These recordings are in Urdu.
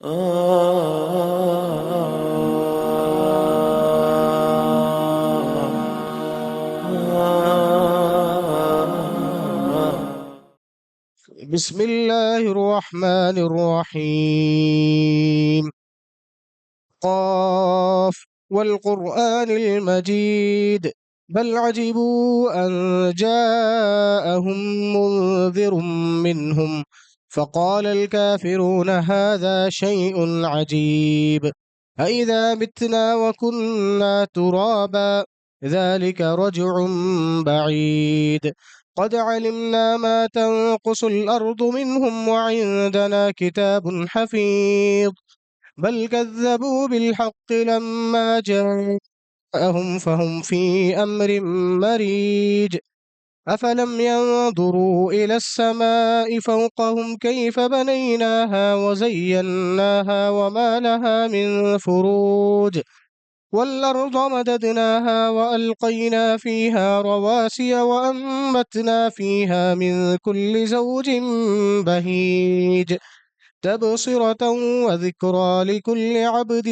بسم الله الرحمن الرحيم. قاف والقرآن المجيد بل عجبوا أن جاءهم منذر منهم فقال الكافرون هذا شيء عجيب أإذا متنا وكنا ترابا ذلك رجع بعيد قد علمنا ما تنقص الأرض منهم وعندنا كتاب حفيظ بل كذبوا بالحق لما جاءهم فهم في أمر مريج أفلم ينظروا إلى السماء فوقهم كيف بنيناها وزيناها وما لها من فروج والأرض مددناها وألقينا فيها رواسي وأنبتنا فيها من كل زوج بهيج تبصرة وذكرى لكل عبد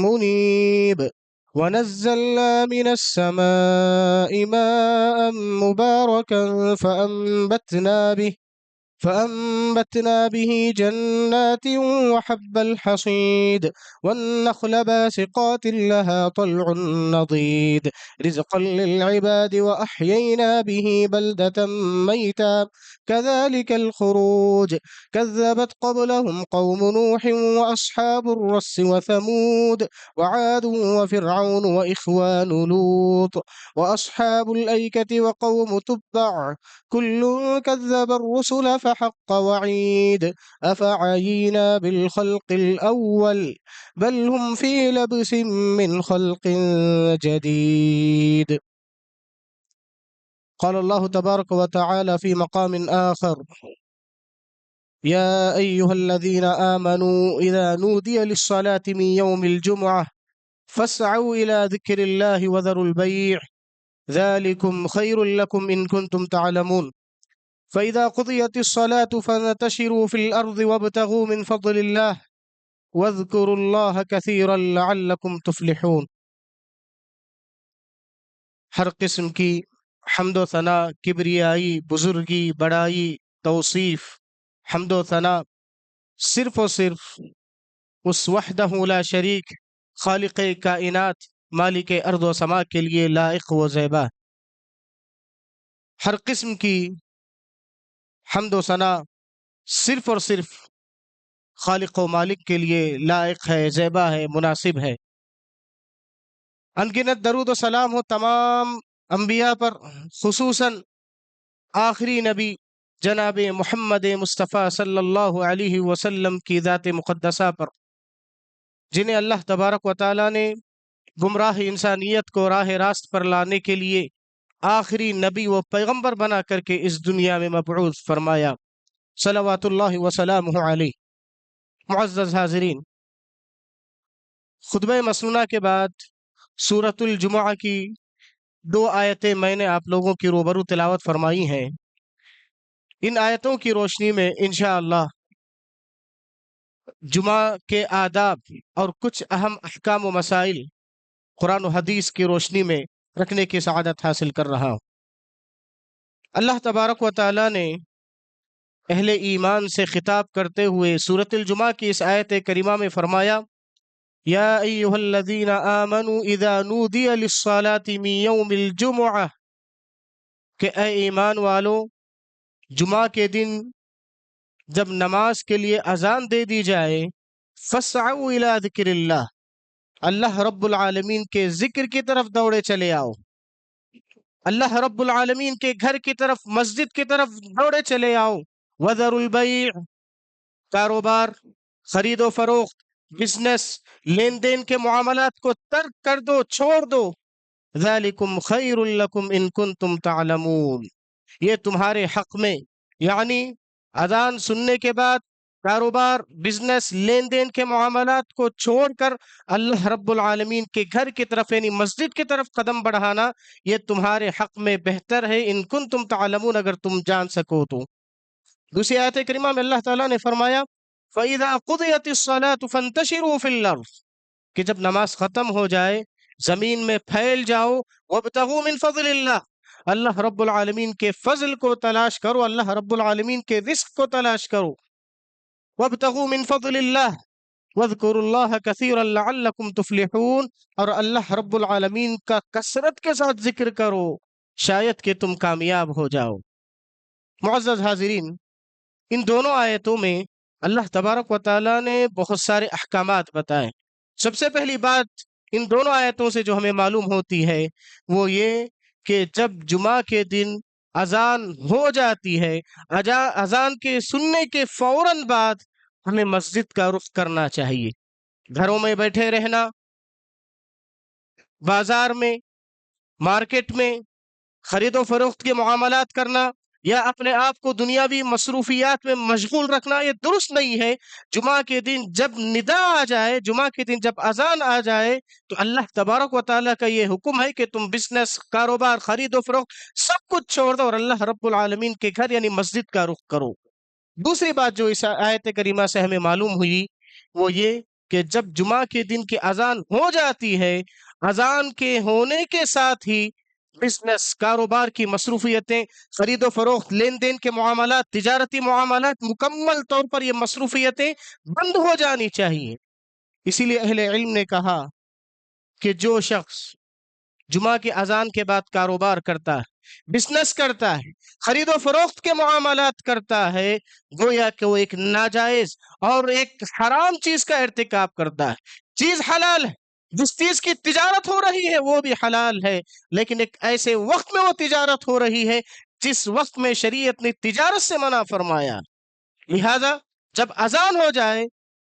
منيب ونزلنا من السماء ماء مباركا فأنبتنا به جنات وحب الحصيد والنخل باسقات لها طلع نضيد رزقا للعباد وأحيينا به بلدة ميتا كذلك الخروج كذبت قبلهم قوم نوح وأصحاب الرس وثمود وعاد وفرعون وإخوان لوط وأصحاب الأيكة وقوم تبع كل كذب الرسل فحق وعيد أفعينا بالخلق الأول بل هم في لبس من خلق جديد. قال الله تبارك وتعالى في مقام آخر يا أيها الذين آمنوا إذا نودي للصلاة من يوم الجمعة فاسعوا إلى ذكر الله وذروا البيع ذلكم خير لكم إن كنتم تعلمون فإذا قضيت الصلاة فانتشروا في الأرض وابتغوا من فضل الله واذكروا الله كثيرا لعلكم تفلحون. ہر قسم کی حمد و ثنا، کبریائی، بزرگی، بڑائی، توصیف، حمد و ثنا صرف اور صرف اس وحدہ لا شریک خالق کائنات مالک ارض و سما کے لیے لائق و زیبا. ہر قسم کی حمد و ثنا صرف اور صرف خالق و مالک کے لیے لائق ہے، زیبا ہے، مناسب ہے. انگنت درود و سلام ہو تمام انبیاء پر، خصوصاً آخری نبی جناب محمد مصطفیٰ صلی اللہ علیہ وسلم کی ذات مقدسہ پر، جنہیں اللہ تبارک و تعالیٰ نے گمراہ انسانیت کو راہ راست پر لانے کے لیے آخری نبی و پیغمبر بنا کر کے اس دنیا میں مبعوث فرمایا، صلوات اللہ وسلامہ علیہ. معزز حاضرین، خطبہ مسنونہ کے بعد سورۃ الجمعہ کی 2 آیتیں میں نے آپ لوگوں کی روبرو تلاوت فرمائی ہیں. ان آیتوں کی روشنی میں انشاءاللہ جمعہ کے آداب اور کچھ اہم احکام و مسائل قرآن و حدیث کی روشنی میں رکھنے کی سعادت حاصل کر رہا ہوں. اللہ تبارک و تعالیٰ نے اہل ایمان سے خطاب کرتے ہوئے سورۃ الجمعہ کی اس آیت کریمہ میں فرمایا یا ایہا الذین آمنوا اذا نودی للصلاة من یوم الجمعہ، کہ اے ایمان والو، جمعہ کے دن جب نماز کے لیے اذان دے دی جائے، فاسعوا الی ذکر اللہ، اللہ رب العالمین کے ذکر کی طرف دوڑے چلے آؤ، اللہ رب العالمین کے گھر کی طرف، مسجد کی طرف دوڑے چلے آؤ. وذروا البیع، کاروبار، خرید و فروخت، بزنس، لین دین کے معاملات کو ترک کر دو، چھوڑ دو. ذالکم خیر لکم ان کنتم تعلمون، یہ تمہارے حق میں، یعنی اذان سننے کے بعد کاروبار، بزنس، لین دین کے معاملات کو چھوڑ کر اللہ رب العالمین کے گھر کی طرف یعنی مسجد کی طرف قدم بڑھانا، یہ تمہارے حق میں بہتر ہے، ان کنتم تعلمون، اگر تم جان سکو تو. دوسری آیت کریمہ میں اللہ تعالیٰ نے فرمایا فَإِذَا قُضِيَتِ الصَّلَاةُ فَانْتَشِرُوا فِي الْأَرْضِ کہ جب نماز ختم ہو جائے زمین میں پھیل جاؤ، وَابْتَغُوا مِنْ فَضْلِ اللَّهِ اللہ رب العالمین کے فضل کو تلاش کرو، اللہ رب العالمین کے رزق کو تلاش کرو، وَابْتَغُوا مِنْ فَضْلِ اللَّهِ وَاذْكُرُوا اللَّهَ كَثِيرًا لَعَلَّكُمْ تُفْلِحُونَ اور اللہ رب العالمین کا کثرت کے ساتھ ذکر کرو شاید کہ تم کامیاب ہو جاؤ۔ معزز حاضرین، ان دونوں آیتوں میں اللہ تبارک و تعالیٰ نے بہت سارے احکامات بتائے۔ سب سے پہلی بات ان دونوں آیتوں سے جو ہمیں معلوم ہوتی ہے وہ یہ کہ جب جمعہ کے دن اذان ہو جاتی ہے، اذان کے سننے کے فوراً بعد ہمیں مسجد کا رخ کرنا چاہیے۔ گھروں میں بیٹھے رہنا، بازار میں، مارکیٹ میں خرید و فروخت کے معاملات کرنا یا اپنے آپ کو دنیاوی مصروفیات میں مشغول رکھنا یہ درست نہیں ہے۔ جمعہ کے دن جب ندا آ جائے، جمعہ کے دن جب اذان آ جائے تو اللہ تبارک و تعالیٰ کا یہ حکم ہے کہ تم بزنس، کاروبار، خرید و فروخت سب کچھ چھوڑ دو اور اللہ رب العالمین کے گھر یعنی مسجد کا رخ کرو۔ دوسری بات جو اس آیت کریمہ سے ہمیں معلوم ہوئی وہ یہ کہ جب جمعہ کے دن کی اذان ہو جاتی ہے، اذان کے ہونے کے ساتھ ہی بزنس، کاروبار کی مصروفیتیں، خرید و فروخت، لین دین کے معاملات، تجارتی معاملات، مکمل طور پر یہ مصروفیتیں بند ہو جانی چاہیے۔ اسی لیے اہل علم نے کہا کہ جو شخص جمعہ کی اذان کے بعد کاروبار کرتا ہے، بزنس کرتا ہے، خرید و فروخت کے معاملات کرتا ہے، گویا کہ وہ ایک ناجائز اور ایک حرام چیز کا ارتکاب کرتا ہے۔ چیز حلال ہے، جس چیز کی تجارت ہو رہی ہے وہ بھی حلال ہے، لیکن ایک ایسے وقت میں وہ تجارت ہو رہی ہے جس وقت میں شریعت نے تجارت سے منع فرمایا۔ لہذا جب اذان ہو جائے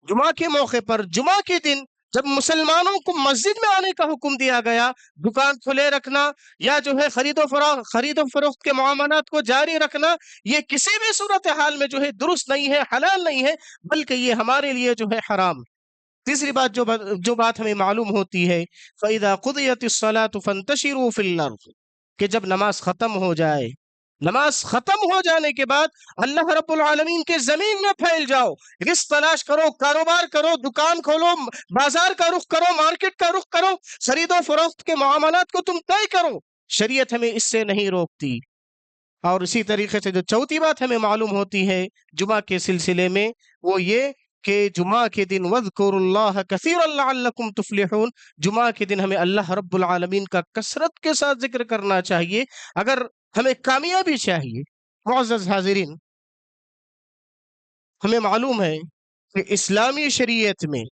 جمعہ کے موقع پر، جمعہ کے دن جب مسلمانوں کو مسجد میں آنے کا حکم دیا گیا، دکان کھلے رکھنا یا جو ہے خرید و فروخت کے معاملات کو جاری رکھنا یہ کسی بھی صورتحال میں جو ہے درست نہیں ہے، حلال نہیں ہے، بلکہ یہ ہمارے لیے جو ہے حرام۔ تیسری بات جو بات ہمیں معلوم ہوتی ہے، فَإِذَا قُضِيَتِ الصَّلَاةُ فَانْتَشِرُوا فِي الْأَرْضِ کہ جب نماز ختم ہو جائے، نماز ختم ہو جانے کے بعد اللہ رب العالمین کے زمین میں پھیل جاؤ، رزق تلاش کرو، کاروبار کرو، دکان کھولو، بازار کا رخ کرو، مارکیٹ کا رخ کرو، خرید و فروخت کے معاملات کو تم طے کرو۔ شریعت ہمیں اس سے نہیں روکتی۔ اور اسی طریقے سے جو چوتھی بات ہمیں معلوم ہوتی ہے جمعہ کے سلسلے میں وہ یہ کہ جمعہ کے دن وَاذْكُرُوا اللَّهَ كَثِيرًا لَعَلَّكُمْ تُفْلِحُونَ جمعہ کے دن ہمیں اللہ رب العالمین کا کثرت کے ساتھ ذکر کرنا چاہیے اگر ہمیں کامیابی چاہیے۔ معزز حاضرین، ہمیں معلوم ہے کہ اسلامی شریعت میں،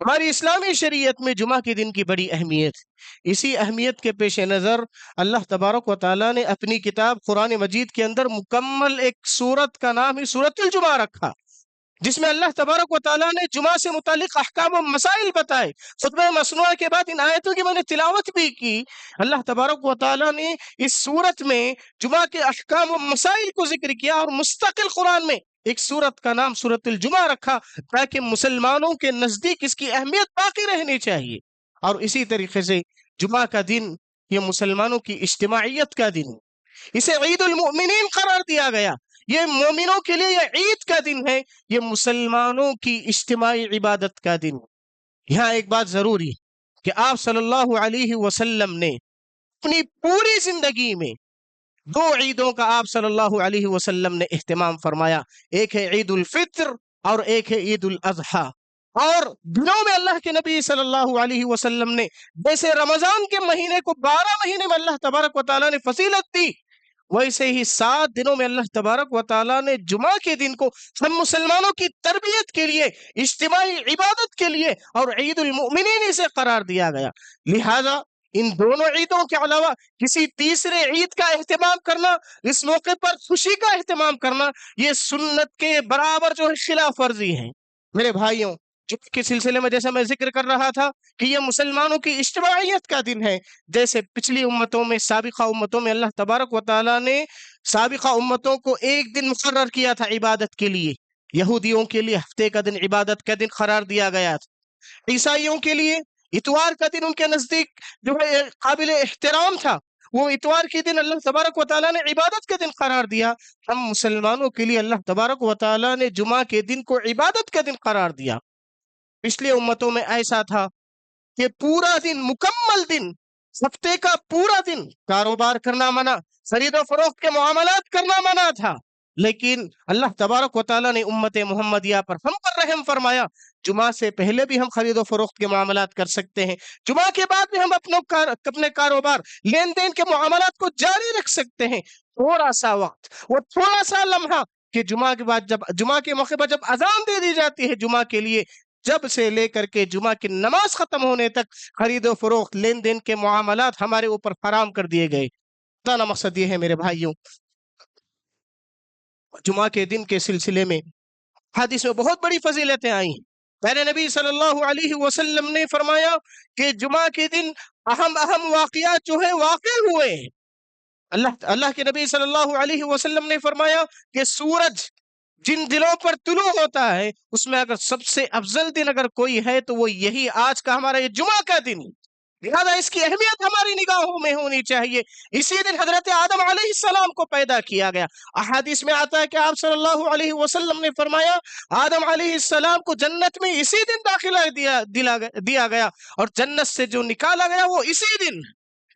ہماری اسلامی شریعت میں جمعہ کے دن کی بڑی اہمیت ہے۔ اسی اہمیت کے پیش نظر اللہ تبارک و تعالیٰ نے اپنی کتاب قرآن مجید کے اندر مکمل ایک سورت کا نام ہی سورۃ الجمعہ رکھا، جس میں اللہ تبارک و تعالیٰ نے جمعہ سے متعلق احکام و مسائل بتائے۔ خطبہ مسنونہ کے بعد ان آیتوں کی میں نے تلاوت بھی کی۔ اللہ تبارک و تعالیٰ نے اس سورت میں جمعہ کے احکام و مسائل کو ذکر کیا اور مستقل قرآن میں ایک سورت کا نام سورۃ الجمعہ رکھا تاکہ مسلمانوں کے نزدیک اس کی اہمیت باقی رہنی چاہیے۔ اور اسی طریقے سے جمعہ کا دن یہ مسلمانوں کی اجتماعیت کا دن ہے، اسے عید المؤمنین قرار دیا گیا۔ یہ مومنوں کے لیے یہ عید کا دن ہے، یہ مسلمانوں کی اجتماعی عبادت کا دن ہے۔ یہاں ایک بات ضروری ہے کہ آپ صلی اللہ علیہ وسلم نے اپنی پوری زندگی میں دو عیدوں کا آپ صلی اللہ علیہ وسلم نے اہتمام فرمایا، ایک ہے عید الفطر اور ایک ہے عید الاضحیٰ۔ اور دنوں میں اللہ کے نبی صلی اللہ علیہ وسلم نے جیسے رمضان کے مہینے کو 12 مہینے میں اللہ تبارک و تعالیٰ نے فضیلت دی، ویسے ہی 7 دنوں میں اللہ تبارک و تعالیٰ نے جمعہ کے دن کو ہم مسلمانوں کی تربیت کے لیے، اجتماعی عبادت کے لیے اور عید المؤمنین سے قرار دیا گیا۔ لہذا ان دونوں عیدوں کے علاوہ کسی تیسرے عید کا اہتمام کرنا، اس موقع پر خوشی کا اہتمام کرنا، یہ سنت کے برابر جو ہے خلاف ورزی ہے۔ میرے بھائیوں، جمعہ کے سلسلے میں جیسا میں ذکر کر رہا تھا کہ یہ مسلمانوں کی اجتماعیت کا دن ہے، جیسے پچھلی امتوں میں، سابقہ امتوں میں اللہ تبارک و تعالیٰ نے سابقہ امتوں کو ایک دن مقرر کیا تھا عبادت کے لیے۔ یہودیوں کے لیے ہفتے کا دن عبادت کا دن قرار دیا گیا تھا، عیسائیوں کے لیے اتوار کا دن ان کے نزدیک جو ہے قابل احترام تھا، وہ اتوار کے دن اللہ تبارک و تعالیٰ نے عبادت کے دن قرار دیا، ہم مسلمانوں کے لیے اللہ تبارک و تعالیٰ نے جمعہ کے دن کو عبادت کا دن قرار دیا۔ پچھلی امتوں میں ایسا تھا کہ پورا دن، مکمل دن، ہفتے کا پورا دن کاروبار کرنا منع، خرید و فروخت کے معاملات کرنا منع تھا، لیکن اللہ تبارک و تعالیٰ نے امت محمدیہ پر ہم پر رحم فرمایا، جمعہ سے پہلے بھی ہم خرید و فروخت کے معاملات کر سکتے ہیں، جمعہ کے بعد بھی ہم اپنے کاروبار، لین دین کے معاملات کو جاری رکھ سکتے ہیں۔ تھوڑا سا وقت، وہ تھوڑا سا لمحہ کہ جمعہ کے بعد، جب جمعہ کے موقع پر جب اذان دے دی جاتی ہے جمعہ کے لیے، جب سے لے کر کے جمعہ کی نماز ختم ہونے تک خرید و فروخت، لین دین کے معاملات ہمارے اوپر فراہم کر دیے گئے۔ بتانا مقصد یہ ہے میرے بھائیوں، جمعہ کے دن کے سلسلے میں حدیث میں بہت بڑی فضیلتیں آئی ہیں۔ میرے نبی صلی اللہ علیہ وسلم نے فرمایا کہ جمعہ کے دن اہم واقعات جو ہیں واقع ہوئے ہیں۔ اللہ کے نبی صلی اللہ علیہ وسلم نے فرمایا کہ سورج جن دنوں پر طلوع ہوتا ہے اس میں اگر سب سے افضل دن اگر کوئی ہے تو وہ یہی آج کا ہمارا یہ جمعہ کا دن، لہذا اس کی اہمیت ہماری نگاہوں میں ہونی چاہیے۔ اسی دن حضرت آدم علیہ السلام کو پیدا کیا گیا۔ احادیث میں آتا ہے کہ آپ صلی اللہ علیہ وسلم نے فرمایا آدم علیہ السلام کو جنت میں اسی دن داخلہ دیا گیا، اور جنت سے جو نکالا گیا وہ اسی دن۔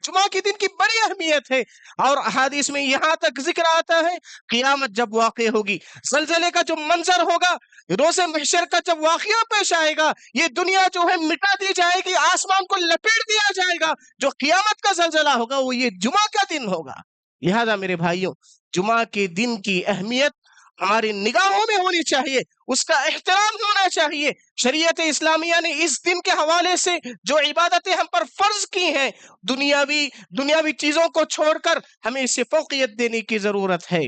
جمعہ کے دن کی بڑی اہمیت ہے، اور احادیث میں یہاں تک ذکر آتا ہے قیامت جب واقع ہوگی، زلزلے کا جو منظر ہوگا، روز محشر کا جب واقعہ پیش آئے گا، یہ دنیا جو ہے مٹا دی جائے گی، آسمان کو لپیٹ دیا جائے گا، جو قیامت کا زلزلہ ہوگا وہ یہ جمعہ کا دن ہوگا۔ لہذا میرے بھائیوں، جمعہ کے دن کی اہمیت ہماری نگاہوں میں ہونی چاہیے، اس کا احترام ہونا چاہیے۔ شریعت اسلامیہ نے اس دن کے حوالے سے جو عبادتیں ہم پر فرض کی ہیں، دنیاوی چیزوں کو چھوڑ کر ہمیں اسے فوقیت دینے کی ضرورت ہے۔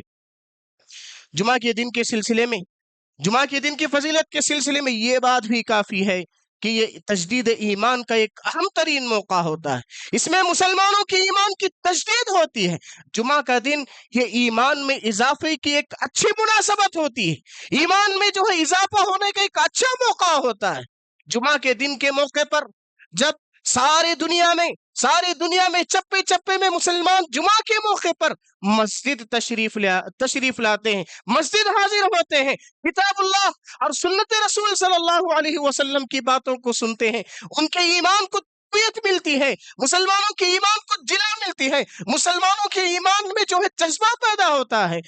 جمعہ کے دن کے سلسلے میں، جمعہ کے دن کی فضیلت کے سلسلے میں یہ بات بھی کافی ہے کہ یہ تجدید ایمان کا ایک اہم ترین موقع ہوتا ہے، اس میں مسلمانوں کی ایمان کی تجدید ہوتی ہے۔ جمعہ کا دن یہ ایمان میں اضافے کی ایک اچھی مناسبت ہوتی ہے، ایمان میں جو ہے اضافہ ہونے کا ایک اچھا موقع ہوتا ہے۔ جمعہ کے دن کے موقع پر جب ساری دنیا میں چپے چپے میں مسلمان جمعہ کے موقع پر مسجد تشریف لاتے ہیں، مسجد حاضر ہوتے ہیں، کتاب اللہ اور سنت رسول صلی اللہ علیہ وسلم کی باتوں کو سنتے ہیں، ان کے ایمان کو تقویت ملتی ہے، مسلمانوں کے ایمان کو جلا ملتی ہے، مسلمانوں کے ایمان میں جو ہے جذبہ پیدا ہوتا ہے۔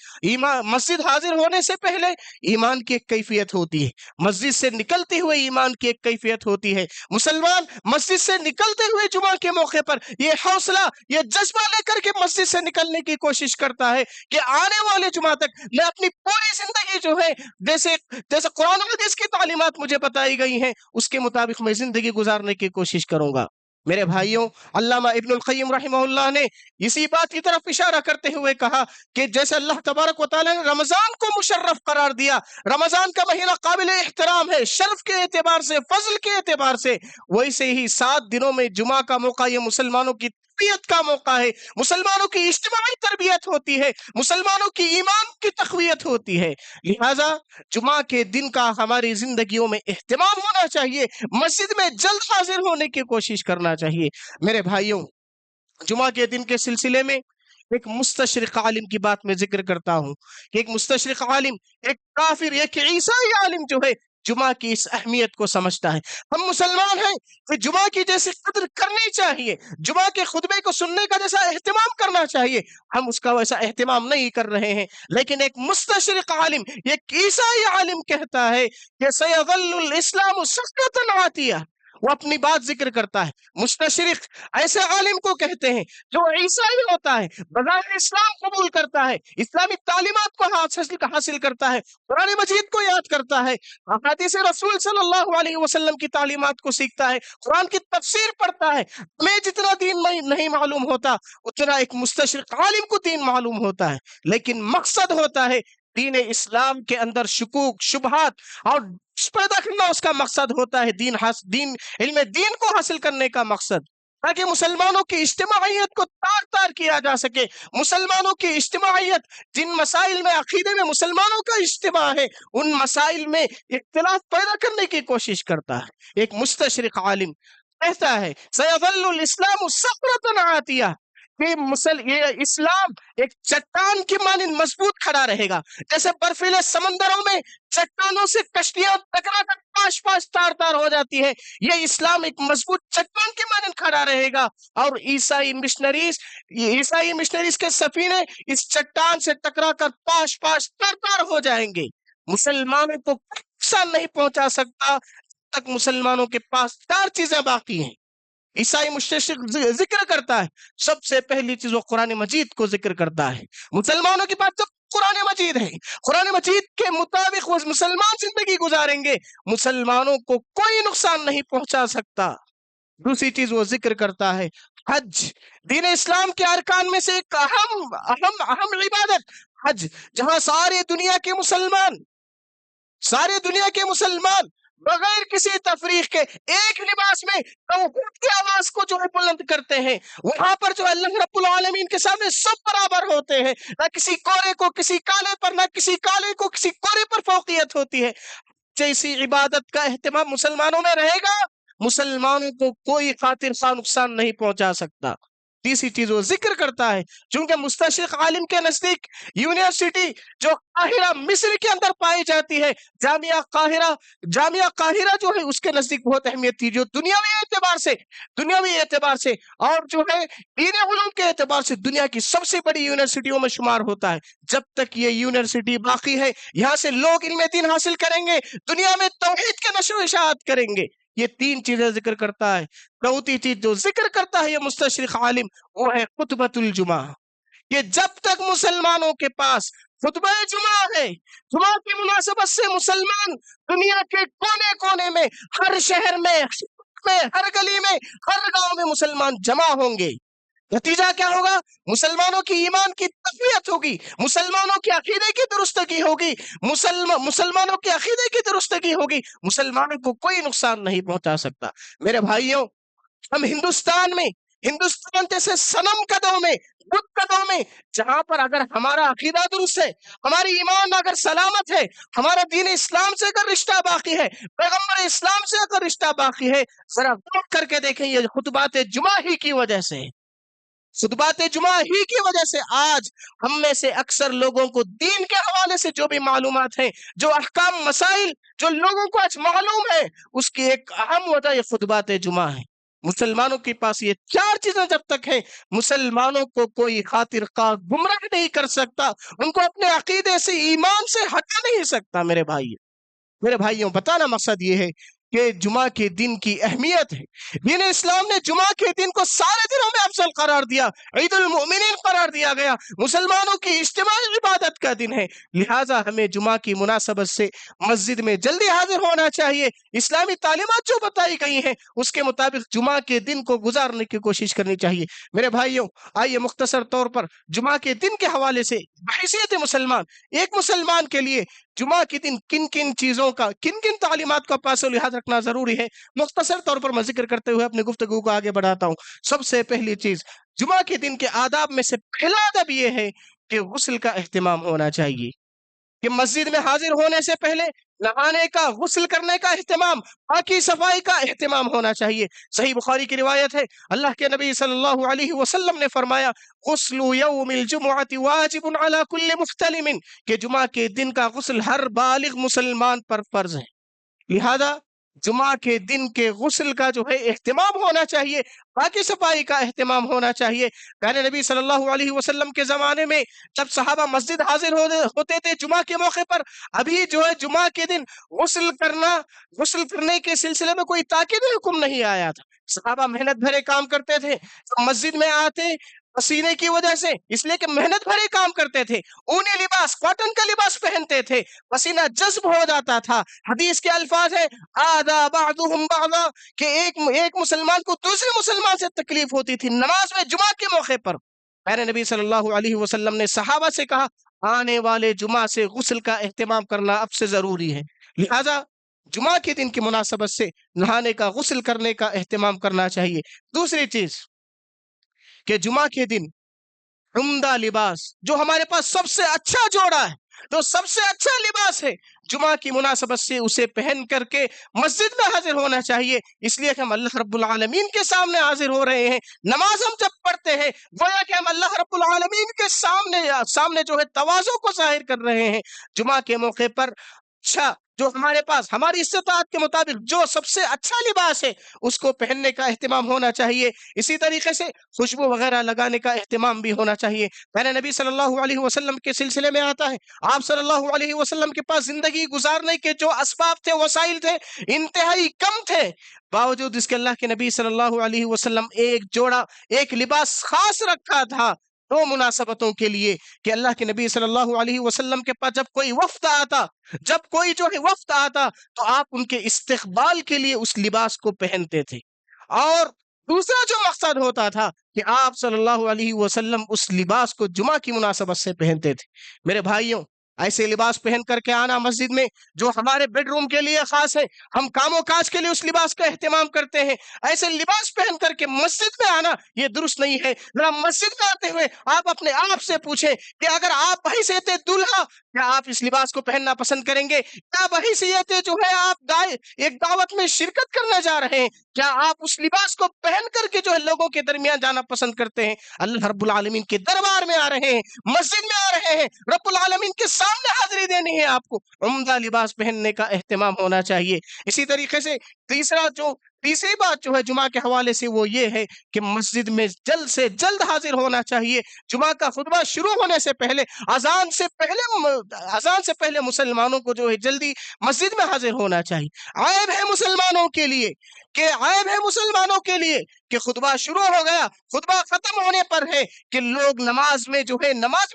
مسجد حاضر ہونے سے پہلے ایمان کی ایک کیفیت ہوتی ہے، مسجد سے نکلتے ہوئے ایمان کی ایک کیفیت ہوتی ہے۔ مسلمان مسجد سے نکلتے ہوئے جمعہ کے موقع پر یہ حوصلہ، یہ جذبہ لے کر کے مسجد سے نکلنے کی کوشش کرتا ہے کہ آنے والے جمعہ تک میں اپنی پوری زندگی جو ہے جیسے قرآن و حدیث کی تعلیمات مجھے بتائی گئی ہیں اس کے مطابق میں زندگی گزارنے کی کوشش کروں گا۔ میرے بھائیوں، علامہ ابن القیم رحمہ اللہ نے اسی بات کی طرف اشارہ کرتے ہوئے کہا کہ جیسے اللہ تبارک و تعالی نے رمضان کو مشرف قرار دیا، رمضان کا مہینہ قابل احترام ہے شرف کے اعتبار سے، فضل کے اعتبار سے، ویسے ہی 7 دنوں میں جمعہ کا موقع یہ مسلمانوں کی تربیت کا موقع ہے، مسلمانوں کی اجتماعی تربیت ہوتی ہے، مسلمانوں کی ایمان کی تقویت ہوتی ہے۔ لہذا جمعہ کے دن کا ہماری زندگیوں میں اہتمام ہونا چاہیے، مسجد میں جلد حاضر ہونے کی کوشش کرنا چاہیے۔ میرے بھائیوں، جمعہ کے دن کے سلسلے میں ایک مستشرق عالم کی بات میں ذکر کرتا ہوں کہ ایک مستشرق عالم، ایک کافر، ایک عیسائی عالم جو ہے جمعہ کی اس اہمیت کو سمجھتا ہے۔ ہم مسلمان ہیں کہ جمعہ کی جیسی قدر کرنی چاہیے، جمعہ کے خطبے کو سننے کا جیسا اہتمام کرنا چاہیے، ہم اس کا ویسا اہتمام نہیں کر رہے ہیں۔ لیکن ایک مستشرق عالم، ایک عیسائی عالم کہتا ہے کہ سیظل الاسلام سخرة عاتیہ، وہ اپنی بات ذکر کرتا ہے۔ مستشرق ایسے عالم کو کہتے ہیں جو عیسائی ہوتا ہے، بظاہر اسلام قبول کرتا ہے، اسلامی تعلیمات کو حاصل کرتا ہے، قرآن مجید کو یاد کرتا ہے، احادیث رسول صلی اللہ علیہ وسلم کی تعلیمات کو سیکھتا ہے، قرآن کی تفسیر پڑھتا ہے۔ ہمیں جتنا دین نہیں معلوم ہوتا اتنا ایک مستشرق عالم کو دین معلوم ہوتا ہے، لیکن مقصد ہوتا ہے دین اسلام کے اندر شکوک، شبہات اور پیدا کرنا، اس کا مقصد ہوتا ہے علم دین کو حاصل کرنے کا مقصد، تاکہ مسلمانوں کی اجتماعیت کو تار کیا جا سکے۔ مسلمانوں کی اجتماعیت، جن مسائل میں عقیدے میں مسلمانوں کا اجتماع ہے، ان مسائل میں اختلاف پیدا کرنے کی کوشش کرتا ہے۔ ایک مستشرق عالم کہتا ہے سیظل الاسلام سخرة عاتیہ، کہ یہ اسلام ایک چٹان کی مانند مضبوط کھڑا رہے گا، جیسے برفیلے سمندروں میں چٹانوں سے کشتیاں ٹکرا کر پاش پاش تار تار ہو جاتی ہے، یہ اسلام ایک مضبوط چٹان کی مانند کھڑا رہے گا، اور عیسائی مشنریز کے سفینے اس چٹان سے ٹکرا کر پاش پاش تار تار ہو جائیں گے، مسلمانوں کو نقصان نہیں پہنچا سکتا تک مسلمانوں کے پاس چار چیزیں باقی ہیں۔ عیسائی مشرک ذکر کرتا ہے، سب سے پہلی چیز وہ قرآن مجید کو ذکر کرتا ہے، مسلمانوں کے پاس تو قرآن مجید ہے، قرآن مجید کے مطابق وہ مسلمان زندگی گزاریں گے، مسلمانوں کو کوئی نقصان نہیں پہنچا سکتا۔ دوسری چیز وہ ذکر کرتا ہے حج، دین اسلام کے ارکان میں سے ایک اہم عبادت حج، جہاں سارے دنیا کے مسلمان بغیر کسی تفریق کے ایک لباس میں توحید کی آواز کو جو ہے بلند کرتے ہیں، وہاں پر جو اللہ رب العالمین کے سامنے سب برابر ہوتے ہیں، نہ کسی کورے کو کسی کالے پر، نہ کسی کالے کو کسی کورے پر فوقیت ہوتی ہے۔ جیسی عبادت کا اہتمام مسلمانوں میں رہے گا، مسلمانوں کو کوئی خاطر خواہ نقصان نہیں پہنچا سکتا۔ تیسری چیز وہ ذکر کرتا ہے، چونکہ مستشرق عالم کے نزدیک یونیورسٹی جو قاہرہ مصر کے اندر پائی جاتی ہے، جامعہ قاہرہ جو ہے اس کے نزدیک بہت اہمیت تھی، جو دنیاوی اعتبار سے اور جو ہے دینی علوم کے اعتبار سے دنیا کی سب سے بڑی یونیورسٹیوں میں شمار ہوتا ہے۔ جب تک یہ یونیورسٹی باقی ہے، یہاں سے لوگ علم دین حاصل کریں گے، دنیا میں توحید کے نشر و اشاعت کریں گے۔ یہ تین چیزیں ذکر کرتا ہے۔ چوتھی چیز جو ذکر کرتا ہے یہ مستشرق عالم، وہ ہے خطبۃ الجمعہ، کہ جب تک مسلمانوں کے پاس خطبہ جمعہ ہے، جمعہ کی مناسبت سے مسلمان دنیا کے کونے کونے میں، ہر شہر میں، ہر گلی میں، ہر گاؤں میں مسلمان جمع ہوں گے۔ نتیجہ کیا ہوگا؟ مسلمانوں کی ایمان کی تقویت ہوگی، مسلمانوں کی عقیدے کی درستگی ہوگی، مسلمانوں کے عقیدے کی درستگی ہوگی، مسلمانوں کو کوئی نقصان نہیں پہنچا سکتا۔ میرے بھائیوں، ہم ہندوستان جیسے صنم قدوں میں، بت قدوں میں، جہاں پر اگر ہمارا عقیدہ درست ہے، ہماری ایمان اگر سلامت ہے، ہمارا دین اسلام سے اگر رشتہ باقی ہے، پیغمبر اسلام سے اگر رشتہ باقی ہے، ذرا غور کر کے دیکھیں، یہ خطبات جمعہ ہی کی وجہ سے، خطبات جمعہ ہی کی وجہ سے آج ہم میں سے اکثر لوگوں کو دین کے حوالے سے جو بھی معلومات ہیں، جو احکام مسائل جو لوگوں کو آج معلوم ہے، اس کی ایک اہم وجہ یہ خطبات جمعہ ہے۔ مسلمانوں کے پاس یہ چار چیزیں جب تک ہیں، مسلمانوں کو کوئی خاطر خواہ گمراہ نہیں کر سکتا، ان کو اپنے عقیدے سے، ایمان سے ہٹا نہیں سکتا۔ میرے بھائیوں، بتانا مقصد یہ ہے کہ جمعہ کے دن کی اہمیت ہے۔ دین اسلام نے جمعہ کے دن کو سارے دنوں میں افضل قرار دیا، عید المؤمنین قرار دیا گیا، مسلمانوں کی اجتماعی عبادت کا دن ہے، لہٰذا ہمیں جمعہ کی مناسبت سے مسجد میں جلدی حاضر ہونا چاہیے، اسلامی تعلیمات جو بتائی گئی ہیں اس کے مطابق جمعہ کے دن کو گزارنے کی کوشش کرنی چاہیے۔ میرے بھائیوں، آئیے مختصر طور پر جمعہ کے دن کے حوالے سے بحیثیت مسلمان، ایک مسلمان کے لیے جمعہ کے دن کن کن تعلیمات کا پاس و لحاظ رکھنا ضروری ہے، مختصر طور پر میں ذکر کرتے ہوئے اپنی گفتگو کو آگے بڑھاتا ہوں۔ سب سے پہلی چیز، جمعہ کے دن کے آداب میں سے پہلا ادب یہ ہے کہ غسل کا اہتمام ہونا چاہیے، کہ مسجد میں حاضر ہونے سے پہلے نہانے کا، غسل کرنے کا اہتمام، پاکی صفائی کا اہتمام ہونا چاہیے۔ صحیح بخاری کی روایت ہے، اللہ کے نبی صلی اللہ علیہ وسلم نے فرمایا، غسل یوم الجمعۃ واجب علی کل محتلم، کہ جمعہ کے دن کا غسل ہر بالغ مسلمان پر فرض ہے، لہذا جمعہ کے دن کے غسل کا جو ہے اہتمام ہونا چاہیے، پاکی صفائی کا اہتمام ہونا چاہیے۔ پہلے نبی صلی اللہ علیہ وسلم کے زمانے میں جب صحابہ مسجد حاضر ہوتے تھے جمعہ کے موقع پر، ابھی جو ہے جمعہ کے دن غسل کرنے کے سلسلے میں کوئی تاکید حکم نہیں آیا تھا، صحابہ محنت بھرے کام کرتے تھے، مسجد میں آتے پسینے کی وجہ سے، اس لیے کہ محنت بھرے کام کرتے تھے، اونی لباس، کاٹن کا لباس پہنتے تھے، پسینہ جذب ہو جاتا تھا۔ حدیث کے الفاظ ہیں، آذا بعضهم بعضا، کہ ایک مسلمان کو دوسرے مسلمان سے تکلیف ہوتی تھی نماز میں جمعہ کے موقع پر۔ پیارے نبی صلی اللہ علیہ وسلم نے صحابہ سے کہا، آنے والے جمعہ سے غسل کا اہتمام کرنا اب سے ضروری ہے، لہذا جمعہ کے دن کی مناسبت سے نہانے کا، غسل کرنے کا اہتمام کرنا چاہیے۔ دوسری چیز کہ جمعہ کے دن عمدہ لباس، جو ہمارے پاس سب سے اچھا جوڑا ہے، تو سب سے اچھا لباس ہے جمعہ کی مناسبت سے اسے پہن کر کے مسجد میں حاضر ہونا چاہیے، اس لیے کہ ہم اللہ رب العالمین کے سامنے حاضر ہو رہے ہیں۔ نماز ہم جب پڑھتے ہیں گویا کہ ہم اللہ رب العالمین کے سامنے جو ہے تواضع کو ظاہر کر رہے ہیں۔ جمعہ کے موقع پر اچھا جو ہمارے پاس ہماری استطاعت کے مطابق جو سب سے اچھا لباس ہے اس کو پہننے کا اہتمام ہونا چاہیے۔ اسی طریقے سے خوشبو وغیرہ لگانے کا اہتمام بھی ہونا چاہیے۔ میرے نبی صلی اللہ علیہ وسلم کے سلسلے میں آتا ہے، آپ صلی اللہ علیہ وسلم کے پاس زندگی گزارنے کے جو اسباب تھے، وسائل تھے، انتہائی کم تھے، باوجود اس کے اللہ کے نبی صلی اللہ علیہ وسلم ایک لباس خاص رکھا تھا دو مناسبتوں کے لیے، کہ اللہ کے نبی صلی اللہ علیہ وسلم کے پاس جب کوئی وفد آتا تو آپ ان کے استقبال کے لیے اس لباس کو پہنتے تھے، اور دوسرا جو مقصد ہوتا تھا کہ آپ صلی اللہ علیہ وسلم اس لباس کو جمعہ کی مناسبت سے پہنتے تھے۔ میرے بھائیوں، ایسے لباس پہن کر کے آنا مسجد میں جو ہمارے بیڈ روم کے لیے خاص ہے، ہم کام و کاج کے لیے اس لباس کا اہتمام کرتے ہیں، ایسے لباس پہن کر کے مسجد میں آنا یہ درست نہیں ہے۔ ذرا مسجد میں آتے ہوئے آپ اپنے آپ سے پوچھیں کہ اگر آپ بحیثیت دلہا کیا آپ اس لباس کو پہننا پسند کریں گے؟ کیا بحیثیت جو ہے آپ ایک دعوت میں شرکت کرنے جا رہے ہیں، کیا آپ اس لباس کو پہن کر کے جو ہے لوگوں کے درمیان جانا پسند کرتے ہیں؟ اللہ رب العالمین کے دربار میں آ رہے ہیں، مسجد میں آ رہے ہیں، رب العالمین کے سامنے حاضری دینی ہے، آپ کو عمدہ لباس پہننے کا اہتمام ہونا چاہیے۔ اسی طریقے سے تیسری بات جو ہے جمعہ کے حوالے سے وہ یہ ہے کہ مسجد میں جلد سے جلد حاضر ہونا چاہیے۔ جمعہ کا خطبہ شروع ہونے سے پہلے اذان سے پہلے مسلمانوں کو جو ہے جلدی مسجد میں حاضر ہونا چاہیے۔ عیب ہے مسلمانوں کے لیے کہ خطبہ شروع ہو گیا، خطبہ ختم ہونے پر ہے کہ لوگ نماز میں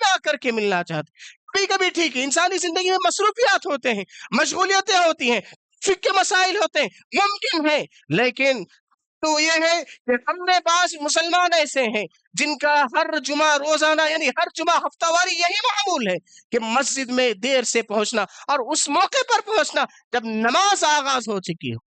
آ کر کے ملنا چاہتے۔ کبھی کبھی ٹھیک ہے، انسانی زندگی میں مصروفیات ہوتے ہیں، مشغولیتیں ہوتی ہیں، فقہ کے مسائل ہوتے ہیں، ممکن ہے، لیکن تو یہ ہے کہ ہم نے بعض مسلمان ایسے ہیں جن کا ہر جمعہ روزانہ یعنی ہر جمعہ ہفتہ واری یہی معمول ہے کہ مسجد میں دیر سے پہنچنا، اور اس موقع پر پہنچنا جب نماز آغاز ہو چکی ہو۔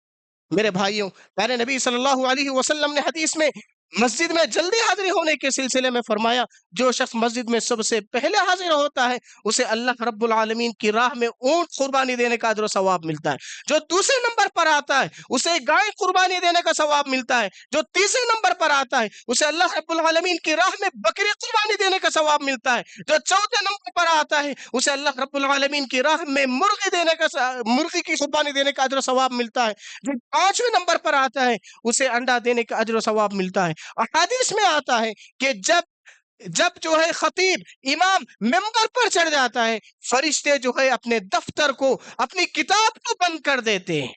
میرے بھائیوں، پیارے نبی صلی اللہ علیہ وسلم نے حدیث میں مسجد میں جلدی حاضری ہونے کے سلسلے میں فرمایا، جو شخص مسجد میں سب سے پہلے حاضر ہوتا ہے اسے اللہ رب العالمین کی راہ میں اونٹ قربانی دینے کا اجر و ثواب ملتا ہے۔ جو دوسرے نمبر پر آتا ہے اسے گائے قربانی دینے کا ثواب ملتا ہے۔ جو تیسرے نمبر پر آتا ہے اسے اللہ رب العالمین کی راہ میں بکری قربانی دینے کا ثواب ملتا ہے۔ جو چوتھے نمبر پر آتا ہے اسے اللہ رب العالمین کی راہ میں مرغی کی قربانی دینے کا اجر و ثواب ملتا ہے۔ جو پانچویں نمبر پر آتا ہے اسے انڈا دینے کا اجر و ثواب ملتا ہے۔ احادیث میں آتا ہے کہ جب جو ہے خطیب امام ممبر پر چڑھ جاتا ہے، فرشتے جو ہے اپنے دفتر کو، اپنی کتاب کو بند کر دیتے ہیں،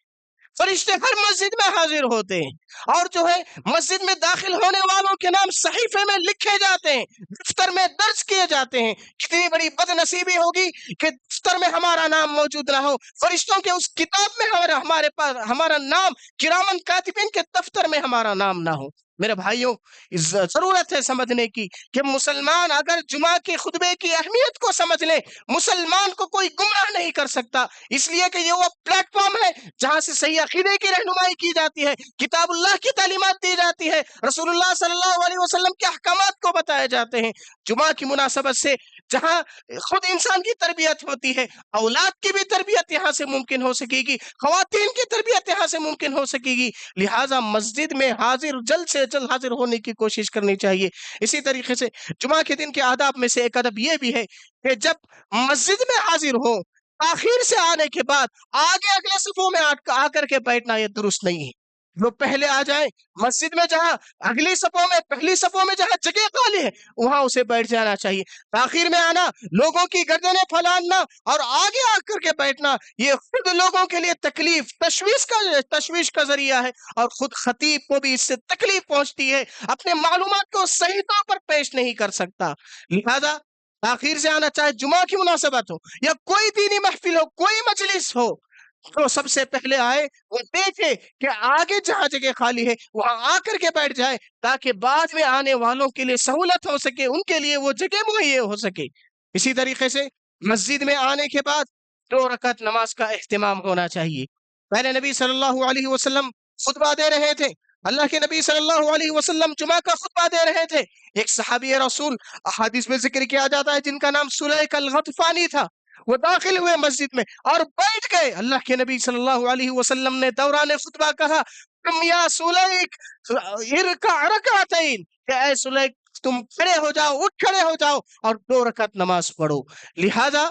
فرشتے ہر مسجد میں حاضر ہوتے ہیں، اور جو ہے مسجد میں داخل ہونے والوں کے نام صحیفے میں لکھے جاتے ہیں، دفتر میں درج کیے جاتے ہیں۔ کتنی بڑی بد نصیبی ہوگی کہ دفتر میں ہمارا نام موجود نہ ہو، فرشتوں کے اس کتاب میں ہمارے پاس ہمارا نام، کرامن کاتبین کے دفتر میں ہمارا نام نہ ہو۔ میرے بھائیوں، ضرورت ہے سمجھنے کی کہ مسلمان اگر جمعہ کے خطبے کی اہمیت کو سمجھ لے، مسلمان کو کوئی گمراہ نہیں کر سکتا، اس لیے کہ یہ وہ پلیٹ فارم ہے جہاں سے صحیح عقیدے کی رہنمائی کی جاتی ہے، کتاب اللہ کی تعلیمات دی جاتی ہے، رسول اللہ صلی اللہ علیہ وسلم کے احکامات کو بتائے جاتے ہیں۔ جمعہ کی مناسبت سے جہاں خود انسان کی تربیت ہوتی ہے، اولاد کی بھی تربیت یہاں سے ممکن ہو سکے گی، خواتین کی تربیت یہاں سے ممکن ہو سکے گی، لہٰذا مسجد میں جلد سے جلد حاضر ہونے کی کوشش کرنی چاہیے۔ اسی طریقے سے جمعہ کے دن کے آداب میں سے ایک ادب یہ بھی ہے کہ جب مسجد میں حاضر ہو، تاخیر سے آنے کے بعد آگے اگلے صفوں میں آ کر کے بیٹھنا یہ درست نہیں ہے۔ جو پہلے آ جائیں مسجد میں، جہاں پہلی صفوں میں جہاں جگہ خالی ہے وہاں اسے بیٹھ جانا چاہیے۔ تاخیر میں آنا، لوگوں کی گردنیں پھلاننا اور آگے آ کر کے بیٹھنا، یہ خود لوگوں کے لیے تشویش کا ذریعہ ہے، اور خود خطیب کو بھی اس سے تکلیف پہنچتی ہے، اپنے معلومات کو صحیح طور پر پیش نہیں کر سکتا۔ لہذا تاخیر سے آنا، چاہے جمعہ کی مناسبت ہو یا کوئی دینی محفل ہو، کوئی مجلس ہو، تو سب سے پہلے آئے وہ دیکھے کہ آگے جہاں جگہ خالی ہے وہاں آ کر کے بیٹھ جائے، تاکہ بعد میں آنے والوں کے لیے سہولت ہو سکے، ان کے لیے وہ جگہ مہیا ہو سکے۔ اسی طریقے سے مسجد میں آنے کے بعد 2 رکعت نماز کا اہتمام ہونا چاہیے۔ پہلے نبی صلی اللہ علیہ وسلم خطبہ دے رہے تھے، اللہ کے نبی صلی اللہ علیہ وسلم جمعہ کا خطبہ دے رہے تھے، ایک صحابی رسول احادیث میں ذکر کیا جاتا ہے جن کا نام سلیک الغطفانی تھا، وہ داخل ہوئے مسجد میں اور بیٹھ گئے. اللہ کے نبی صلی اللہ علیہ وسلم نے دوران خطبہ کہا تم یا سلیک ارکع رکعتین، کہ اے سلیک تم کھڑے ہو جاؤ، اٹھ کھڑے ہو جاؤ اور 2 رکعت نماز پڑھو. لہذا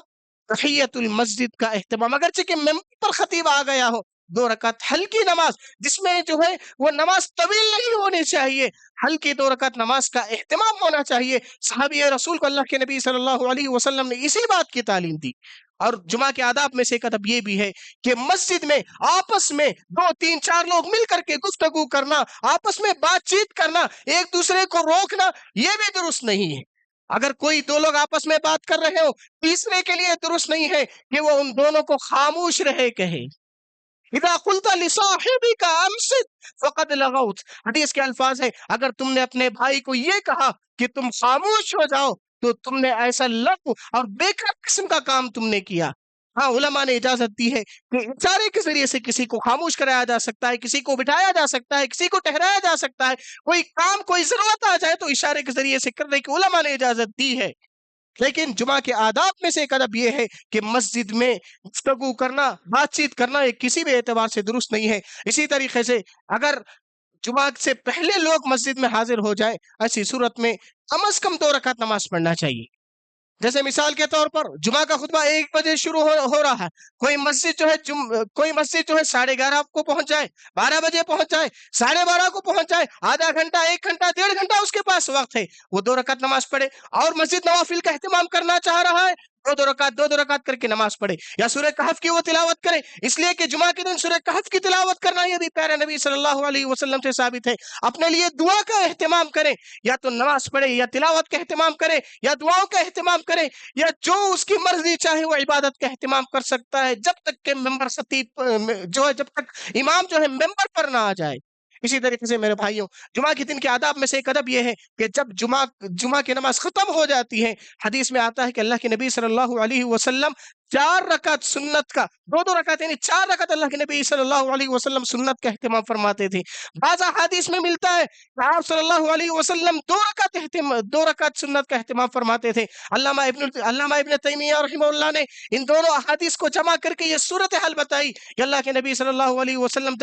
تحیت المسجد کا اہتمام، اگرچہ کہ ممبر پر خطیب آ گیا ہو، 2 رکعت ہلکی نماز جس میں جو ہے وہ نماز طویل نہیں ہونی چاہیے، ہلکی 2 رکعت نماز کا اہتمام ہونا چاہیے. صحابی رسول کو اللہ کے نبی صلی اللہ علیہ وسلم نے اسی بات کی تعلیم دی. اور جمعہ کے آداب میں سے ایک ادب یہ بھی ہے کہ مسجد میں آپس میں 2 3 4 لوگ مل کر کے گفتگو کرنا، آپس میں بات چیت کرنا، ایک دوسرے کو روکنا، یہ بھی درست نہیں ہے. اگر کوئی 2 لوگ آپس میں بات کر رہے ہو، تیسرے کے لیے درست نہیں ہے کہ وہ ان دونوں کو خاموش رہے کہے. اذا قلت لصاحبك امسك فقد لغوت، حدیث کے الفاظ ہے اگر تم نے اپنے بھائی کو یہ کہا کہ تم خاموش ہو جاؤ تو تم نے ایسا لغو اور بیکار قسم کا کام تم نے کیا. ہاں علماء نے اجازت دی ہے کہ اشارے کے ذریعے سے کسی کو خاموش کرایا جا سکتا ہے، کسی کو بٹھایا جا سکتا ہے، کسی کو ٹھہرایا جا سکتا ہے، کوئی کام کوئی ضرورت آ جائے تو اشارے کے ذریعے سے کرنے کی علماء نے اجازت دی ہے. لیکن جمعہ کے آداب میں سے ایک ادب یہ ہے کہ مسجد میں گفتگو کرنا، بات چیت کرنا یہ کسی بھی اعتبار سے درست نہیں ہے. اسی طریقے سے اگر جمعہ سے پہلے لوگ مسجد میں حاضر ہو جائے، ایسی صورت میں کم از کم 2 رکعت نماز پڑھنا چاہیے. جیسے مثال کے طور پر جمعہ کا خطبہ 1 بجے شروع ہو رہا ہے، کوئی مسجد جو ہے 11:30 کو پہنچ جائے، 12 بجے پہنچ جائے، 12:30 کو پہنچ جائے، آدھا گھنٹہ 1 گھنٹہ 1.5 گھنٹہ اس کے پاس وقت ہے، وہ 2 رکعت نماز پڑھے. اور مسجد نوافل کا اہتمام کرنا چاہ رہا ہے، 2 رکعت کر کے نماز پڑھے، یا سورہ کہف کی وہ تلاوت کرے. اس لیے کہ جمعہ کے دن سورہ کہف کی تلاوت کرنا یہ بھی پیارے نبی صلی اللہ علیہ وسلم سے ثابت ہے. اپنے لیے دعا کا اہتمام کرے، یا تو نماز پڑھے یا تلاوت کا اہتمام کرے یا دعاؤں کا اہتمام کرے، یا جو اس کی مرضی چاہے وہ عبادت کا اہتمام کر سکتا ہے، جب تک کہ ممبر خطیب جو ہے، جب تک امام جو ہے ممبر پر نہ آ جائے. اسی طریقے سے میرے بھائیوں، جمعہ کے دن کے آداب میں سے ایک ادب یہ ہے کہ جب جمعہ کی نماز ختم ہو جاتی ہے، حدیث میں آتا ہے کہ اللہ کے نبی صلی اللہ علیہ وسلم 4 رکعت سنت کا، 2 رکعت یعنی 4 رکعت اللہ کے نبی صلی اللہ علیہ وسلم سنت کا اہتمام فرماتے تھے. بعض احادیث میں ملتا ہے کہ آپ صلی اللہ علیہ وسلم 2 رکعت سنت کا اہتمام فرماتے تھے. علامہ ابن تیمیہ رحمہ اللہ نے ان دونوں احادیث کو جمع کر کے یہ صورتحال بتائی کہ اللہ کے نبی صلی اللہ علیہ وسلم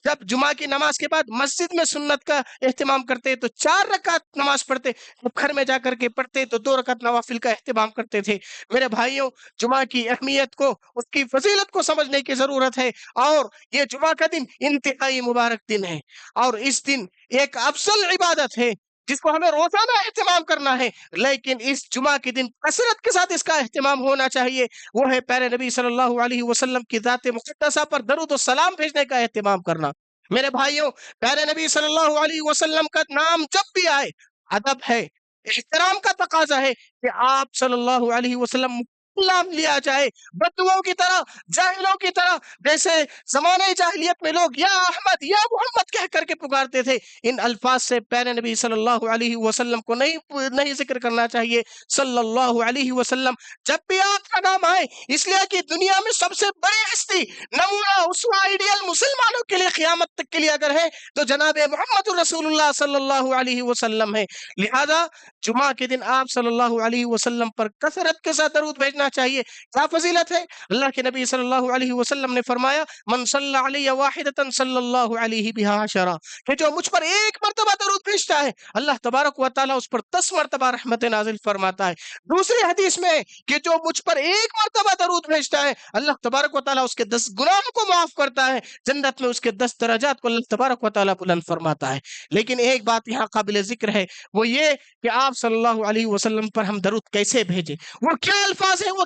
جب جمعہ کی نماز کے بعد مسجد میں سنت کا اہتمام کرتے تو 4 رکعت نماز پڑھتے، جب گھر میں جا کر کے پڑھتے تو 2 رکعت نوافل کا اہتمام کرتے تھے. میرے بھائیوں، جمعہ کی اہمیت کو، اس کی فضیلت کو سمجھنے کی ضرورت ہے. اور یہ جمعہ کا دن انتہائی مبارک دن ہے، اور اس دن ایک افضل عبادت ہے جس کو ہمیں روزانہ اہتمام کرنا ہے. لیکن اس جمعہ کے دن کثرت کے ساتھ اس کا اہتمام ہونا چاہیے، وہ ہے پیارے نبی صلی اللہ علیہ وسلم کی ذات مقدسہ پر درود و سلام بھیجنے کا اہتمام کرنا. میرے بھائیوں، پیارے نبی صلی اللہ علیہ وسلم کا نام جب بھی آئے، ادب ہے، احترام کا تقاضا ہے کہ آپ صلی اللہ علیہ وسلم نام لیا جائے، بدوؤں کی طرح، جاہلوں کی طرح. جیسے زمانہ جاہلیت میں لوگ یا احمد یا محمد کہہ کر کے پکارتے تھے، ان الفاظ سے پیارے نبی صلی اللہ علیہ وسلم کو نہیں ذکر کرنا چاہیے. صلی اللہ علیہ وسلم جب بھی آپ کا نام آئے، اس لیے کہ دنیا میں سب سے بڑی ہستی، نمونہ، اسوہ، آئیڈیل مسلمانوں کے لیے قیامت تک کے لیے اگر ہے تو جناب محمد رسول اللہ صلی اللہ علیہ وسلم ہے. لہذا جمعہ کے دن آپ صلی اللہ علیہ وسلم پر کثرت کے ساتھ درود بھیجنا چاہیے. کیا فضیلت ہے! اللہ کے نبی صلی اللہ علیہ وسلم نے فرمایا من صلی علی واحدۃ صلی اللہ علیہ بہا عشرا، کہ جو مجھ پر 1 مرتبہ درود بھیجتا ہے اللہ تبارک و تعالیٰ اس پر 10 مرتبہ رحمت نازل فرماتا ہے. دوسری حدیث میں کہ جو مجھ پر 1 مرتبہ درود بھیجتا ہے اللہ تبارک و تعالیٰ اس کے 10 گناہوں کو معاف کرتا ہے، جنت میں اس کے 10 درجات کو اللہ تبارک و تعالیٰ بلند فرماتا ہے. لیکن ایک بات یہاں قابل ذکر ہے، وہ یہ کہ آپ صلی اللہ علیہ وسلم پر ہم درود کیسے بھیجیں، وہ کیا الفاظ ہیں، وہ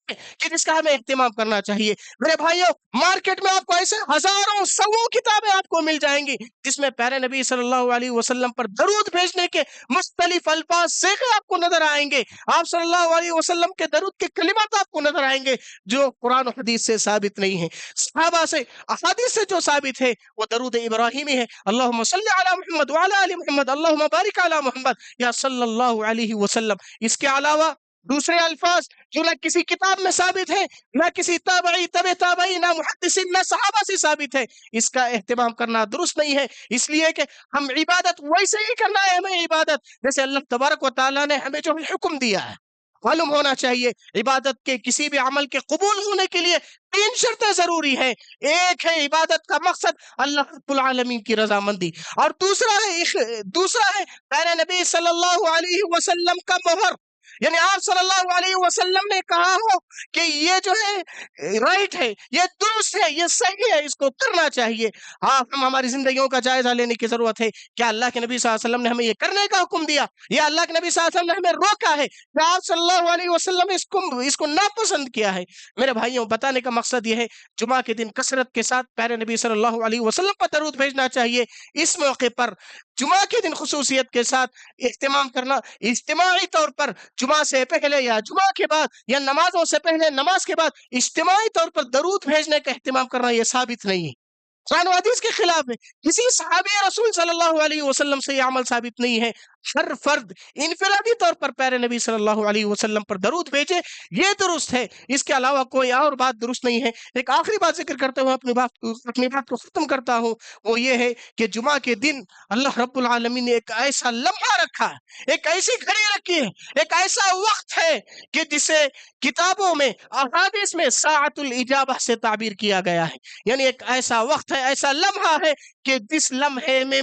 کہ جس کا ہمیں اہتمام کرنا چاہیے. میرے بھائیوں، مارکیٹ میں آپ کو ایسے ہزاروں سووں کتابیں آپ کو مل جائیں گی جس میں پیارے نبی صلی اللہ علیہ وسلم پر درود بھیجنے کے مختلف الفاظ صیغے آپ کو نظر آئیں گے. آپ صلی اللہ علیہ وسلم کے درود کے کلمات آپ کو نظر آئیں گے جو قرآن و حدیث سے ثابت نہیں ہیں، صحابہ سے، احادیث سے جو ثابت ہے وہ درود ابراہیمی ہے. اللہم صلی علی محمد وعلی آل محمد اللہم بارک علی محمد یا صلی اللہ علیہ وسلم. اس کے علاوہ دوسرے الفاظ جو نہ کسی کتاب میں ثابت ہے، نہ کسی تابعی، تابعی، نہ محدثین، نہ صحابہ سے ثابت ہے، اس کا اہتمام کرنا درست نہیں ہے. اس لیے کہ ہم عبادت ویسے ہی کرنا ہے، ہمیں عبادت جیسے اللہ تبارک و تعالیٰ نے ہمیں جو حکم دیا ہے. معلوم ہونا چاہیے عبادت کے کسی بھی عمل کے قبول ہونے کے لیے تین شرطیں ضروری ہیں۔ ایک ہے عبادت کا مقصد اللہ رب العالمین کی رضامندی، اور دوسرا ہے پیارے نبی صلی اللہ علیہ وسلم کا مہر، یعنی آپ صلی اللہ علیہ وسلم نے کہا ہو کہ یہ جو ہے رائٹ ہے، یہ درست ہے، یہ صحیح ہے، اس کو کرنا چاہیے۔ ہم ہماری زندگیوں کا جائزہ لینے کی ضرورت ہے۔ کیا اللہ کے نبی صلی اللہ علیہ وسلم نے ہمیں یہ کرنے کا حکم دیا، یا اللہ کے نبی صلی اللہ علیہ وسلم نے ہمیں روکا ہے؟ کیا آپ صلی اللہ علیہ وسلم نے اس کو ناپسند کیا ہے؟ میرے بھائیوں، بتانے کا مقصد یہ ہے جمعہ کے دن کثرت کے ساتھ پیارے نبی صلی اللہ علیہ وسلم پر درود بھیجنا چاہیے۔ اس موقع پر جمعہ کے دن خصوصیت کے ساتھ اہتمام کرنا، اجتماعی طور پر جمعہ سے پہلے یا جمعہ کے بعد یا نمازوں سے پہلے نماز کے بعد اجتماعی طور پر درود بھیجنے کا اہتمام کرنا، یہ ثابت نہیں ہے، قرآن و حدیث کے خلاف ہے۔ کسی صحابی رسول صلی اللہ علیہ وسلم سے یہ عمل ثابت نہیں ہے۔ ہر فرد انفرادی طور پر پیارے نبی صلی اللہ علیہ وسلم پر درود بھیجے، یہ درست ہے، اس کے علاوہ کوئی اور بات درست نہیں ہے۔ ایک آخری بات ذکر کرتے ہوئے اپنی بات کو ختم کرتا ہوں، وہ یہ ہے کہ جمعہ کے دن اللہ رب العالمین نے ایک ایسا لمحہ رکھا ہے، ایک ایسی گھڑی رکھی ہے، ایک ایسا وقت ہے کہ جسے کتابوں میں، احادیث میں ساعت الاجابہ سے تعبیر کیا گیا ہے۔ یعنی ایک ایسا وقت ہے، ایسا لمحہ ہے کہ جس لمحے میں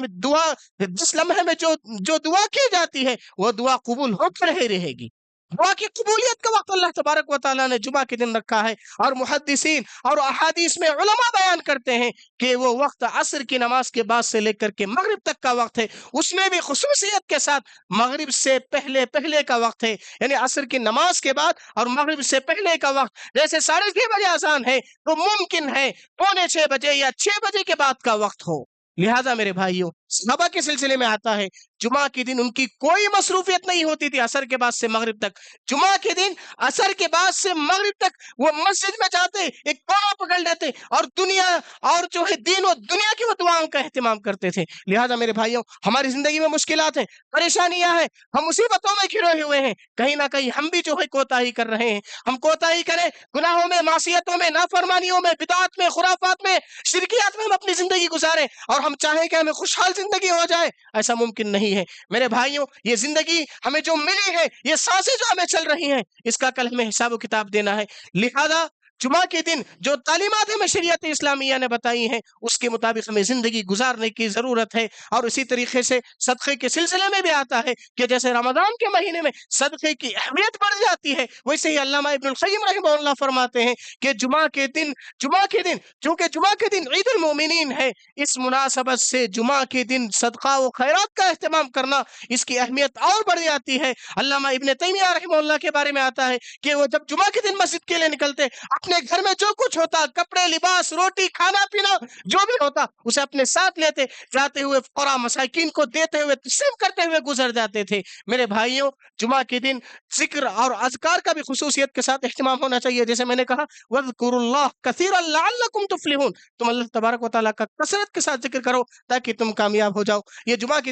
جو دعا کی جاتی ہے وہ دعا قبول ہو کر ہی رہے گی۔ دعا کی قبولیت کا وقت اللہ تبارک و تعالیٰ نے جمعہ کے دن رکھا ہے، اور محدثین اور احادیث میں علماء بیان کرتے ہیں کہ وہ وقت عصر کی نماز کے بعد سے لے کر کے مغرب تک کا وقت ہے، اس میں بھی خصوصیت کے ساتھ مغرب سے پہلے کا وقت ہے، یعنی عصر کی نماز کے بعد اور مغرب سے پہلے کا وقت۔ جیسے 6:30 بجے اذان ہے تو ممکن ہے 5:45 یا 6 بجے کے بعد کا وقت ہو۔ لہذا میرے بھائیوں، صحابہ کے سلسلے میں آتا ہے جمعہ کے دن ان کی کوئی مصروفیت نہیں ہوتی تھی عصر کے بعد سے مغرب تک۔ جمعہ کے دن عصر کے بعد سے مغرب تک وہ مسجد میں جاتے، ایک کونا پکڑ لیتے، اور دنیا اور جو ہے دین و دنیا کی وہ دعاؤں کا اہتمام کرتے تھے۔ لہذا میرے بھائیوں، ہماری زندگی میں مشکلات ہیں، پریشانیاں ہیں، ہم مصیبتوں میں گھرے ہوئے ہیں، کہیں نہ کہیں ہم بھی جو ہے کوتاہی کر رہے ہیں۔ ہم کوتاہی کریں گناہوں میں، معصیتوں میں، نافرمانیوں میں، بدعات میں، خرافات میں، شرکیات میں ہم اپنی زندگی گزاریں، اور ہم چاہیں کہ ہمیں خوشحال زندگی ہو جائے، ایسا ممکن نہیں ہے میرے بھائیوں۔ یہ زندگی ہمیں جو ملی ہے، یہ سانسیں جو ہمیں چل رہی ہیں، اس کا کل ہمیں حساب و کتاب دینا ہے۔ لہذا جمعہ کے دن جو تعلیمات ہمیں شریعت اسلامیہ نے بتائی ہیں، اس کے مطابق ہمیں زندگی گزارنے کی ضرورت ہے۔ اور اسی طریقے سے صدقے کے سلسلے میں بھی آتا ہے کہ جیسے رمضان کے مہینے میں صدقے کی اہمیت بڑھ جاتی ہے، ویسے ہی علامہ ابن القیم رحمہ اللہ فرماتے ہیں کہ جمعہ کے دن چونکہ جمعہ کے دن عید المومنین ہے، اس مناسبت سے جمعہ کے دن صدقہ و خیرات کا اہتمام کرنا، اس کی اہمیت اور بڑھ جاتی ہے۔ علامہ ابن تیمیہ رحمہ اللہ کے بارے میں آتا ہے کہ وہ جب جمعہ کے دن مسجد کے لیے نکلتے، اپنے گھر میں جو کچھ ہوتا، کپڑے، لباس، روٹی، کھانا پینا جو بھی ہوتا، اسے اپنے ساتھ لیتے، جاتے ہوئے فقراء مساکین کو دیتے ہوئے، تقسیم کرتے ہوئے گزر جاتے تھے۔ میرے بھائیوں، جمعہ کے دن ذکر اور اذکار کا بھی خصوصیت کے ساتھ اہتمام ہونا چاہیے۔ جیسے میں نے کہا، وَاذْكُرُوا اللَّهَ كَثِيرًا لَعَلَّكُمْ تُفْلِحُونَ، تم اللہ تبارک و تعالیٰ کا کثرت کے ساتھ ذکر کرو تاکہ تم کامیاب ہو جاؤ۔ یہ جمعہ کے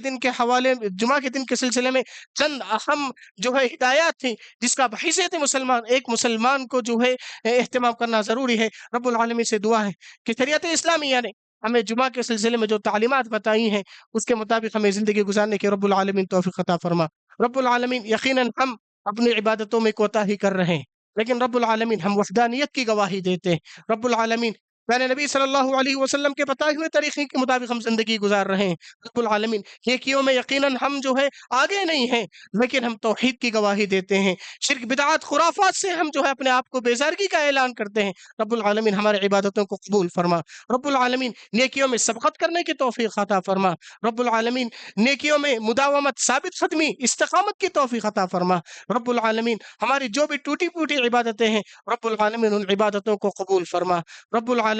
دن کے سلسلے میں چند اہم جو ہے ہدایات تھیں، جس کا بحیثیت ایک مسلمان کو جو ہے اہتمام کرنا ضروری ہے۔ رب العالمین سے دعا ہے کہ شریعت اسلامیہ نے ہمیں جمعہ کے سلسلے میں جو تعلیمات بتائی ہیں، اس کے مطابق ہمیں زندگی گزارنے کے رب العالمین توفیق عطا فرما۔ رب العالمین، یقیناً ہم اپنی عبادتوں میں کوتاہی کر رہے ہیں، لیکن رب العالمین ہم وحدانیت کی گواہی دیتے ہیں۔ رب العالمین میرے نبی صلی اللہ علیہ وسلم کے بتائے ہوئے طریقے کے مطابق ہم زندگی گزار رہے ہیں۔ رب العالمین، نیکیوں میں یقیناً ہم جو ہے آگے نہیں ہیں، لیکن ہم توحید کی گواہی دیتے ہیں، شرک، بدعات، خرافات سے ہم جو ہے اپنے آپ کو بیزارگی کا اعلان کرتے ہیں۔ رب العالمین ہمارے عبادتوں کو قبول فرما۔ رب العالمین نیکیوں میں سبقت کرنے کی توفیق عطا فرما۔ رب العالمین نیکیوں میں مداومت، ثابت قدمی، استقامت کی توفیق عطا فرما۔ رب العالمین ہماری جو بھی ٹوٹی پھوٹی عبادتیں ہیں، رب العالمین ان عبادتوں کو قبول فرما۔ رب العالمین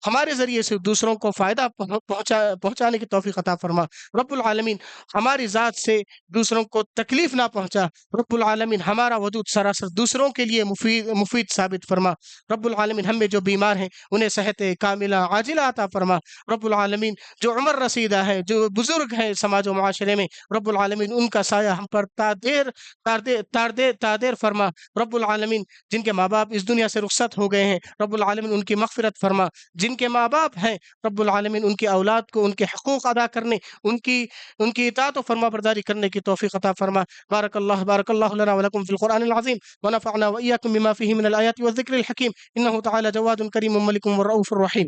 ہمارے ذریعے سے دوسروں کو فائدہ پہنچانے کی توفیق عطا فرما۔ رب العالمین ہماری ذات سے دوسروں کو تکلیف نہ پہنچا۔ رب العالمین ہمارا وجود سراسر دوسروں کے لیے مفید ثابت فرما۔ رب العالمین ہم میں جو بیمار ہیں انہیں صحت کاملہ عاجلہ عطا فرما۔ رب العالمین جو عمر رسیدہ ہے، جو بزرگ ہیں سماج و معاشرے میں، رب العالمین ان کا سایہ ہم پر تادیر فرما۔ رب العالمین جن کے ماں باپ اس دنیا سے رخصت ہو گئے ہیں، رب العالمین ان کی مغفرت فرما۔ فرما، جن کے ماں باپ ہیں رب العالمین ان کی اولاد کو ان کے حقوق ادا کرنے، ان کی اطاعت و فرما برداری کرنے کی توفیق عطا فرما۔ بارک اللہ لنا ولکم فی القرآن العظیم، ونفعنا وإياكم بما فيه من الآيات والذكر الحكيم، إنه تعالى جواد كريم ملك والرؤوف الرحيم۔